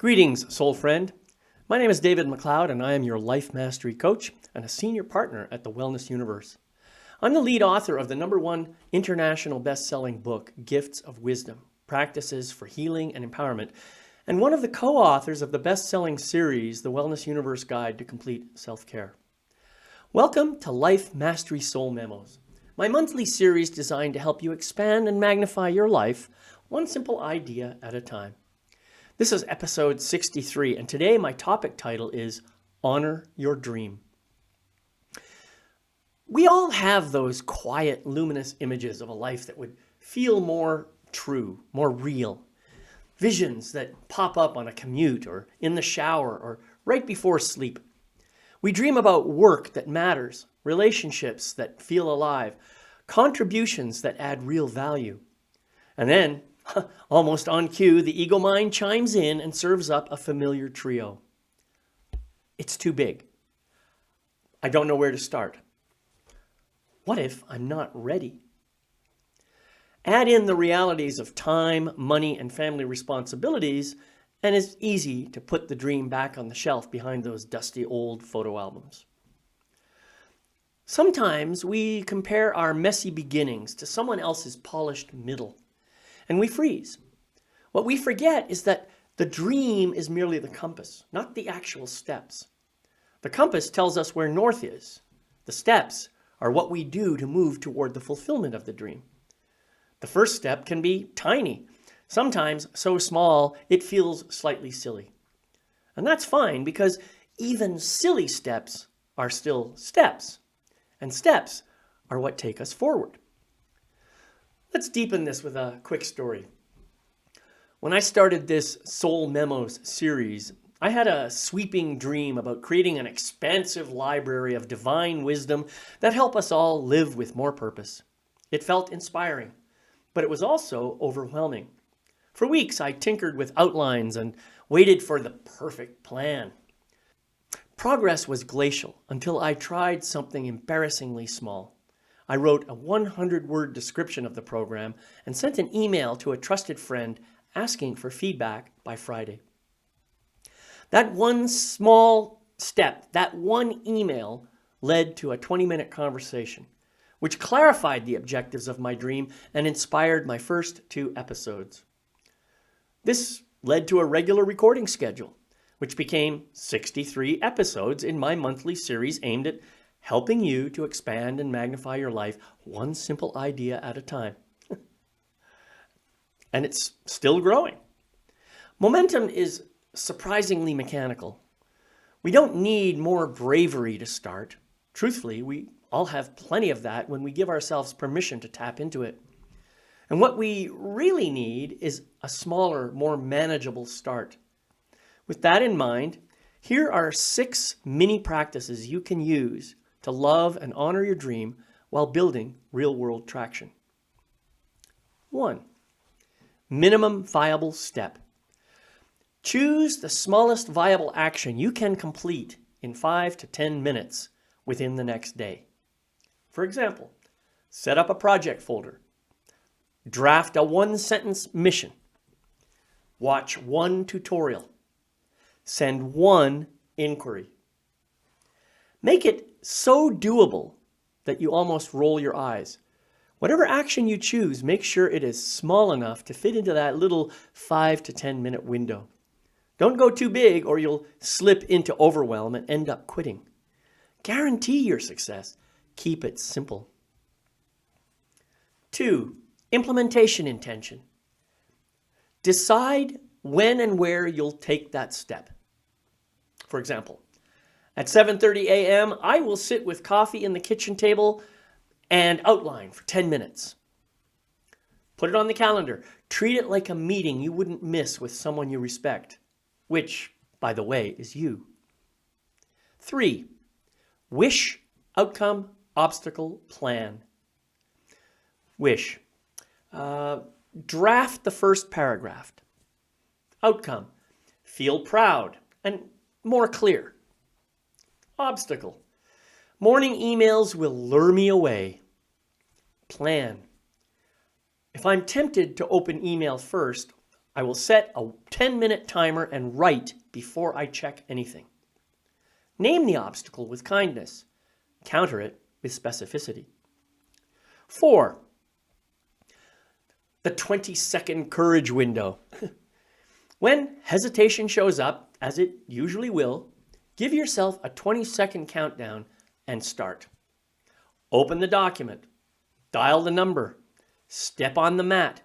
Greetings, soul friend. My name is David McLeod, and I am your life mastery coach and a senior partner at the Wellness Universe. I'm the lead author of the #1 international best-selling book, Gifts of Wisdom, Practices for Healing and Empowerment, and one of the co-authors of the best-selling series, The Wellness Universe Guide to Complete Self-Care. Welcome to Life Mastery Soul Memos, my monthly series designed to help you expand and magnify your life one simple idea at a time. This is episode 63, and today my topic title is Honor Your Dream. We all have those quiet, luminous images of a life that would feel more true, more real. Visions that pop up on a commute or in the shower or right before sleep. We dream about work that matters, relationships that feel alive, contributions that add real value. And then, almost on cue, the ego mind chimes in and serves up a familiar trio. It's too big. I don't know where to start. What if I'm not ready? Add in the realities of time, money, and family responsibilities, and it's easy to put the dream back on the shelf behind those dusty old photo albums. Sometimes we compare our messy beginnings to someone else's polished middle, and we freeze. What we forget is that the dream is merely the compass, not the actual steps. The compass tells us where north is. The steps are what we do to move toward the fulfillment of the dream. The first step can be tiny, sometimes so small it feels slightly silly. And that's fine, because even silly steps are still steps, and steps are what take us forward. Let's deepen this with a quick story. When I started this Soul Memos series, I had a sweeping dream about creating an expansive library of divine wisdom that help us all live with more purpose. It felt inspiring, but it was also overwhelming. For weeks, I tinkered with outlines and waited for the perfect plan. Progress was glacial until I tried something embarrassingly small. I wrote a 100-word description of the program and sent an email to a trusted friend asking for feedback by Friday. That one small step, that one email, led to a 20-minute conversation, which clarified the objectives of my dream and inspired my first 2 episodes. This led to a regular recording schedule, which became 63 episodes in my monthly series aimed at helping you to expand and magnify your life one simple idea at a time. And it's still growing. Momentum is surprisingly mechanical. We don't need more bravery to start. Truthfully, we all have plenty of that when we give ourselves permission to tap into it. And what we really need is a smaller, more manageable start. With that in mind, here are 6 mini practices you can use to love and honor your dream while building real-world traction. 1. Minimum viable step. Choose the smallest viable action you can complete in 5 to 10 minutes within the next day. For example, set up a project folder. Draft a 1-sentence mission. Watch 1 tutorial. Send 1 inquiry. Make it so doable that you almost roll your eyes. Whatever action you choose, make sure it is small enough to fit into that little 5 to 10 minute window. Don't go too big or you'll slip into overwhelm and end up quitting. Guarantee your success. Keep it simple. 2. Implementation intention. Decide when and where you'll take that step. For example, at 7:30 a.m., I will sit with coffee in the kitchen table and outline for 10 minutes. Put it on the calendar. Treat it like a meeting you wouldn't miss with someone you respect, which, by the way, is you. 3. Wish, outcome, obstacle, plan. Wish. Draft the first paragraph. Outcome. Feel proud and more clear. Obstacle. Morning emails will lure me away. Plan. If I'm tempted to open email first, I will set a 10-minute timer and write before I check anything. Name the obstacle with kindness. Counter it with specificity. 4, the 20-second courage window. When hesitation shows up, as it usually will, give yourself a 20-second countdown and start. Open the document. Dial the number. Step on the mat.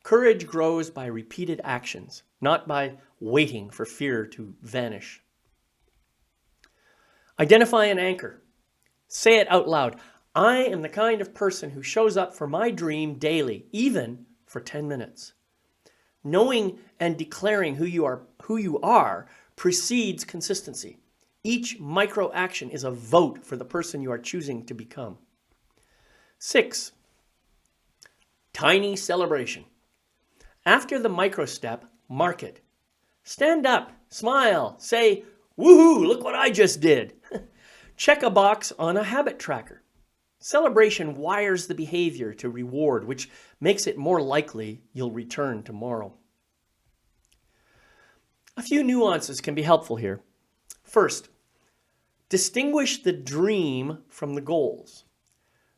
Courage grows by repeated actions, not by waiting for fear to vanish. Identify an anchor. Say it out loud. I am the kind of person who shows up for my dream daily, even for 10 minutes. Knowing and declaring who you are precedes consistency. Each micro action is a vote for the person you are choosing to become. 6, tiny celebration. After the micro step, mark it. Stand up, smile, say, woohoo, look what I just did. Check a box on a habit tracker. Celebration wires the behavior to reward, which makes it more likely you'll return tomorrow. A few nuances can be helpful here. First, distinguish the dream from the goals.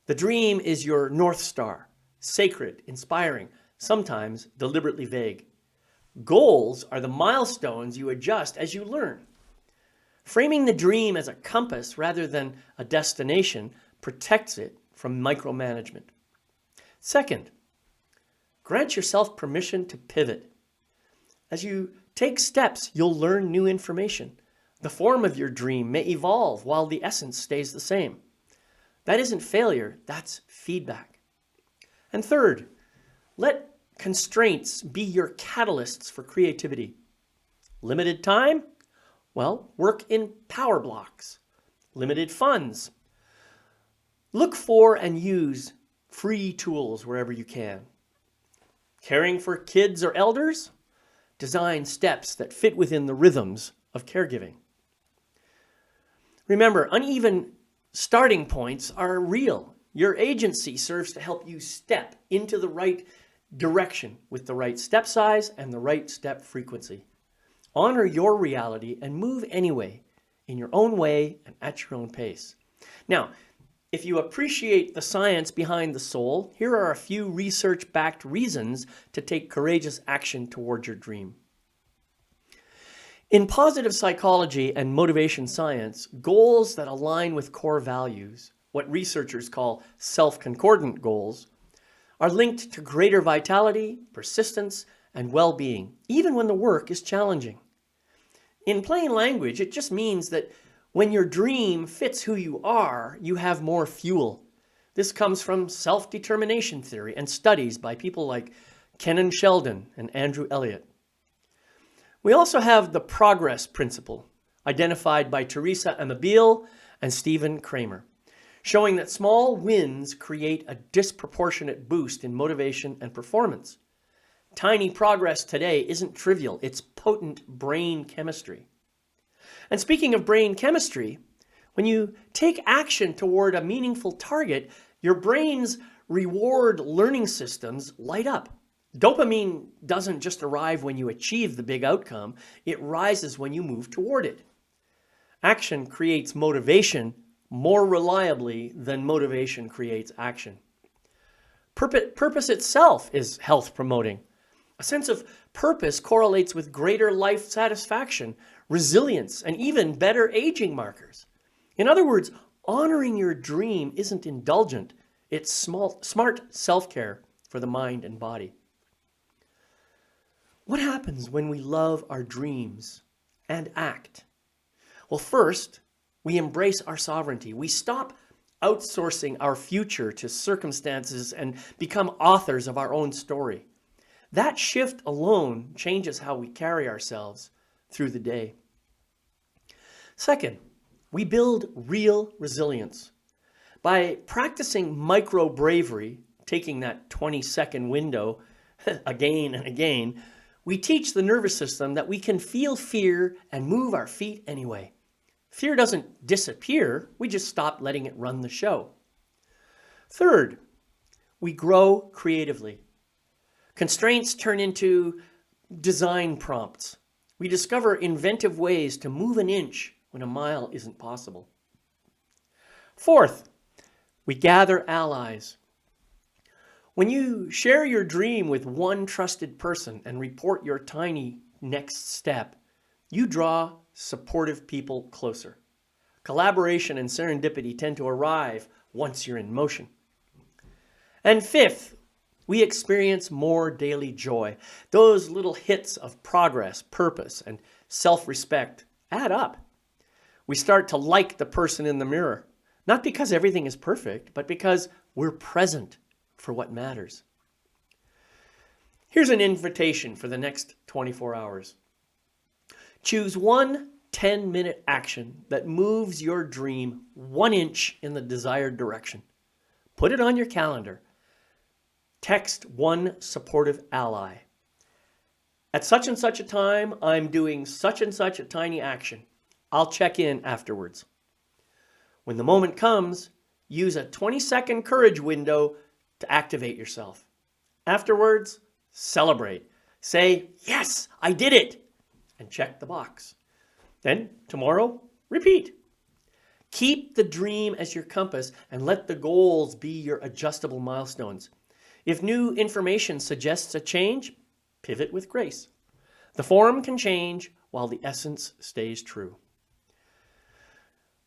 The dream is your North Star, sacred, inspiring, sometimes deliberately vague. Goals are the milestones you adjust as you learn. Framing the dream as a compass rather than a destination protects it from micromanagement. Second, grant yourself permission to pivot. As you take steps, you'll learn new information. The form of your dream may evolve while the essence stays the same. That isn't failure, that's feedback. And third, let constraints be your catalysts for creativity. Limited time? Well, work in power blocks. Limited funds? Look for and use free tools wherever you can. Caring for kids or elders? Design steps that fit within the rhythms of caregiving. Remember, uneven starting points are real. Your agency serves to help you step into the right direction with the right step size and the right step frequency. Honor your reality and move anyway, in your own way and at your own pace. Now, if you appreciate the science behind the soul, here are a few research-backed reasons to take courageous action toward your dream. In positive psychology and motivation science, goals that align with core values, what researchers call self-concordant goals, are linked to greater vitality, persistence, and well-being, even when the work is challenging. In plain language, it just means that when your dream fits who you are, you have more fuel. This comes from self-determination theory and studies by people like Kenan Sheldon and Andrew Elliott. We also have the progress principle, identified by Teresa Amabile and Stephen Kramer, showing that small wins create a disproportionate boost in motivation and performance. Tiny progress today isn't trivial, it's potent brain chemistry. And speaking of brain chemistry, when you take action toward a meaningful target, your brain's reward learning systems light up. Dopamine doesn't just arrive when you achieve the big outcome, it rises when you move toward it. Action creates motivation more reliably than motivation creates action. Purpose itself is health promoting. A sense of purpose correlates with greater life satisfaction, resilience, and even better aging markers. In other words, honoring your dream isn't indulgent, it's smart self-care for the mind and body. What happens when we love our dreams and act? Well, first, we embrace our sovereignty. We stop outsourcing our future to circumstances and become authors of our own story. That shift alone changes how we carry ourselves through the day. Second, we build real resilience. By practicing micro-bravery, taking that 20-second window again and again, we teach the nervous system that we can feel fear and move our feet anyway. Fear doesn't disappear, we just stop letting it run the show. Third, we grow creatively. Constraints turn into design prompts. We discover inventive ways to move an inch when a mile isn't possible. Fourth, we gather allies. When you share your dream with one trusted person and report your tiny next step, you draw supportive people closer. Collaboration and serendipity tend to arrive once you're in motion. And fifth, we experience more daily joy. Those little hits of progress, purpose, and self-respect add up. We start to like the person in the mirror, not because everything is perfect, but because we're present for what matters. Here's an invitation for the next 24 hours. Choose one 10-minute action that moves your dream 1 inch in the desired direction. Put it on your calendar. Text one supportive ally. At such and such a time, I'm doing such and such a tiny action. I'll check in afterwards. When the moment comes, use a 20-second courage window to activate yourself. Afterwards, celebrate. Say, yes, I did it, and check the box. Then, tomorrow, repeat. Keep the dream as your compass and let the goals be your adjustable milestones. If new information suggests a change, pivot with grace. The form can change while the essence stays true.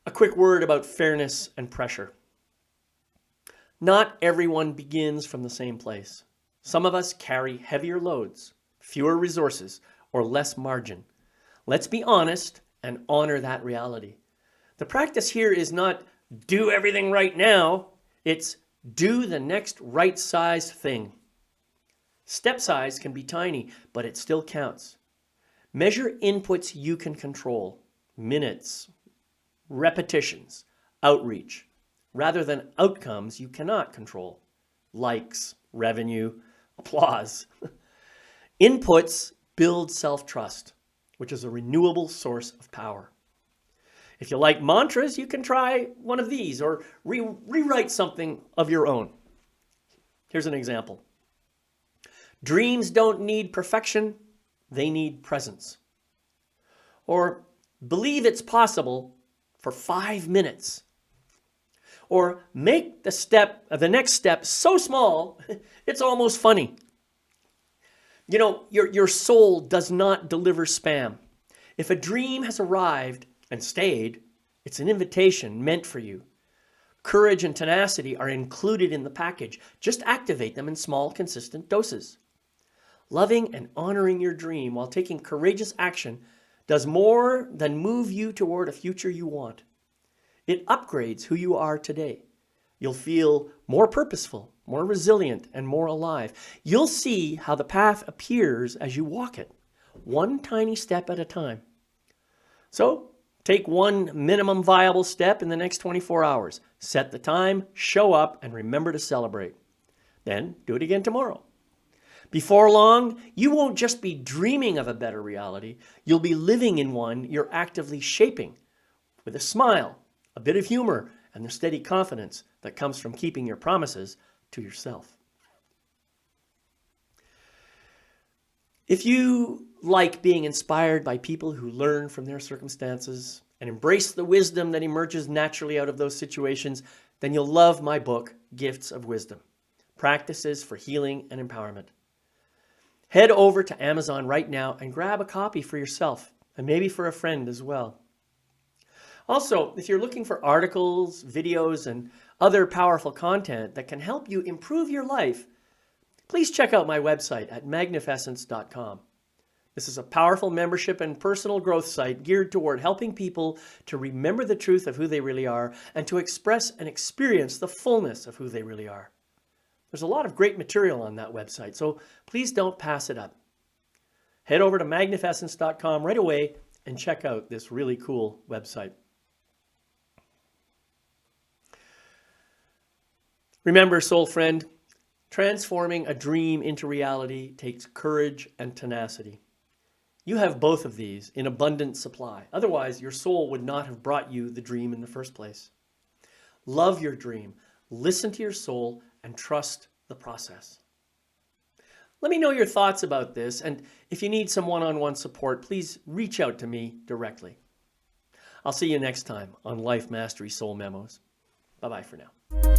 A quick word about fairness and pressure. Not everyone begins from the same place. Some of us carry heavier loads, fewer resources, or less margin. Let's be honest and honor that reality. The practice here is not do everything right now, it's do the next right-sized thing. Step size can be tiny, but it still counts. Measure inputs you can control, minutes, repetitions, outreach, rather than outcomes you cannot control, likes, revenue, applause. Inputs build self-trust, which is a renewable source of power. If you like mantras, you can try one of these or rewrite something of your own. Here's an example. Dreams don't need perfection, they need presence. Or believe it's possible for 5 minutes. Or make the next step so small, it's almost funny. You know, your soul does not deliver spam. If a dream has arrived and stayed, it's an invitation meant for you. Courage and tenacity are included in the package. Just activate them in small, consistent doses. Loving and honoring your dream while taking courageous action does more than move you toward a future you want. It upgrades who you are today. You'll feel more purposeful, more resilient, and more alive. You'll see how the path appears as you walk it, one tiny step at a time. So, take one minimum viable step in the next 24 hours. Set the time, show up, and remember to celebrate. Then do it again tomorrow. Before long, you won't just be dreaming of a better reality. You'll be living in one you're actively shaping with a smile, a bit of humor, and the steady confidence that comes from keeping your promises to yourself. If you like being inspired by people who learn from their circumstances and embrace the wisdom that emerges naturally out of those situations, then you'll love my book, Gifts of Wisdom, Practices for Healing and Empowerment. Head over to Amazon right now and grab a copy for yourself and maybe for a friend as well. Also, if you're looking for articles, videos, and other powerful content that can help you improve your life, please check out my website at magnificence.com. This is a powerful membership and personal growth site geared toward helping people to remember the truth of who they really are and to express and experience the fullness of who they really are. There's a lot of great material on that website, so please don't pass it up. Head over to magnificence.com right away and check out this really cool website. Remember, soul friend, transforming a dream into reality takes courage and tenacity. You have both of these in abundant supply. Otherwise, your soul would not have brought you the dream in the first place. Love your dream, listen to your soul, and trust the process. Let me know your thoughts about this, and if you need some one-on-one support, please reach out to me directly. I'll see you next time on Life Mastery Soul Memos. Bye-bye for now.